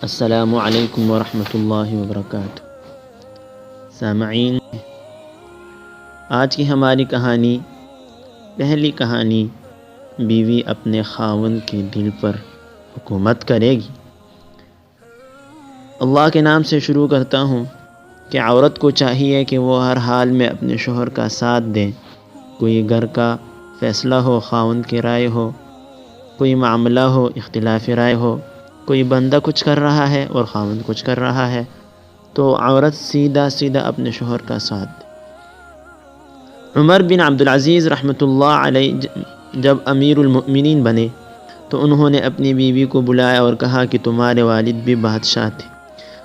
السلام علیکم ورحمۃ اللہ وبرکاتہ۔ سامعین، آج کی ہماری کہانی، پہلی کہانی، بیوی اپنے خاوند کے دل پر حکومت کرے گی۔ اللہ کے نام سے شروع کرتا ہوں کہ عورت کو چاہیے کہ وہ ہر حال میں اپنے شوہر کا ساتھ دے۔ کوئی گھر کا فیصلہ ہو، خاوند کی رائے ہو، کوئی معاملہ ہو، اختلاف رائے ہو، کوئی بندہ کچھ کر رہا ہے اور خاوند کچھ کر رہا ہے، تو عورت سیدھا اپنے شوہر کا ساتھ دے۔ عمر بن عبدالعزیز رحمۃ اللہ علیہ جب امیر المؤمنین بنے تو انہوں نے اپنی بیوی کو بلایا اور کہا کہ تمہارے والد بھی بادشاہ تھے،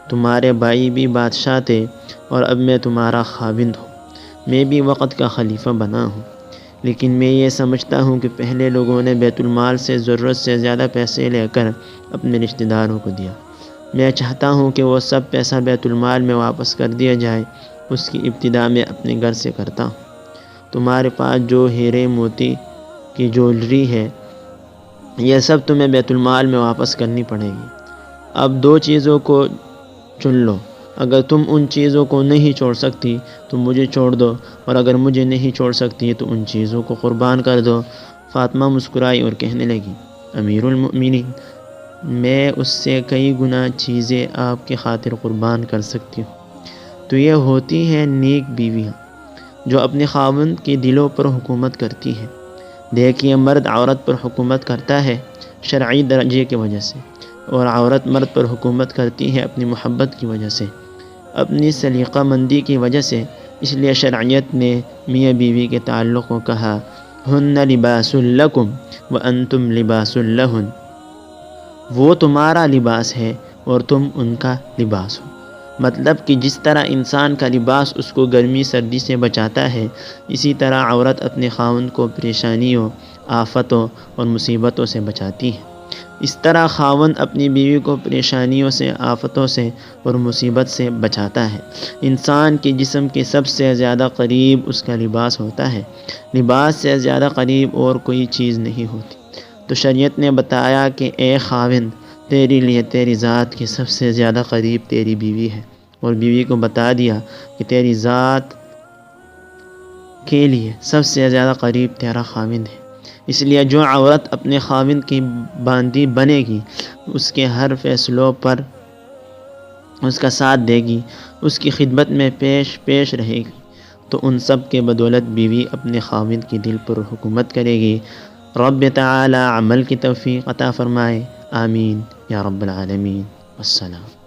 تمہارے بھائی بھی بادشاہ تھے، اور اب میں تمہارا خاوند ہوں، میں بھی وقت کا خلیفہ بنا ہوں، لیکن میں یہ سمجھتا ہوں کہ پہلے لوگوں نے بیت المال سے ضرورت سے زیادہ پیسے لے کر اپنے رشتہ داروں کو دیا۔ میں چاہتا ہوں کہ وہ سب پیسہ بیت المال میں واپس کر دیا جائے۔ اس کی ابتدا میں اپنے گھر سے کرتا ہوں۔ تمہارے پاس جو ہیرے موتی کی جویلری ہے، یہ سب تمہیں بیت المال میں واپس کرنی پڑے گی۔ اب دو چیزوں کو چن لو، اگر تم ان چیزوں کو نہیں چھوڑ سکتی تو مجھے چھوڑ دو، اور اگر مجھے نہیں چھوڑ سکتی تو ان چیزوں کو قربان کر دو۔ فاطمہ مسکرائی اور کہنے لگی، امیر المؤمنین، میں اس سے کئی گنا چیزیں آپ کی خاطر قربان کر سکتی ہوں۔ تو یہ ہوتی ہیں نیک بیویاں جو اپنے خاوند کے دلوں پر حکومت کرتی ہیں۔ دیکھیے، مرد عورت پر حکومت کرتا ہے شرعی درجے کی وجہ سے، اور عورت مرد پر حکومت کرتی ہے اپنی محبت کی وجہ سے، اپنی سلیقہ مندی کی وجہ سے۔ اس لیے شرعیت نے میاں بیوی کے تعلق کو کہا، ہن لباس لکم وانتم لباس لہن، وہ تمہارا لباس ہے اور تم ان کا لباس ہو۔ مطلب کہ جس طرح انسان کا لباس اس کو گرمی سردی سے بچاتا ہے، اسی طرح عورت اپنے خاوند کو پریشانیوں، آفتوں اور مصیبتوں سے بچاتی ہے۔ اس طرح خاوند اپنی بیوی کو پریشانیوں سے، آفتوں سے اور مصیبت سے بچاتا ہے۔ انسان کے جسم کے سب سے زیادہ قریب اس کا لباس ہوتا ہے، لباس سے زیادہ قریب اور کوئی چیز نہیں ہوتی۔ تو شریعت نے بتایا کہ اے خاوند، تیرے لیے تیری ذات کے سب سے زیادہ قریب تیری بیوی ہے، اور بیوی کو بتا دیا کہ تیری ذات کے لیے سب سے زیادہ قریب تیرا خاوند ہے۔ اس لیے جو عورت اپنے خاوند کی باندی بنے گی، اس کے ہر فیصلوں پر اس کا ساتھ دے گی، اس کی خدمت میں پیش رہے گی، تو ان سب کے بدولت بیوی اپنے خاوند کے دل پر حکومت کرے گی۔ رب تعالی عمل کی توفیق عطا فرمائے، آمین یا رب العالمین۔ السلام۔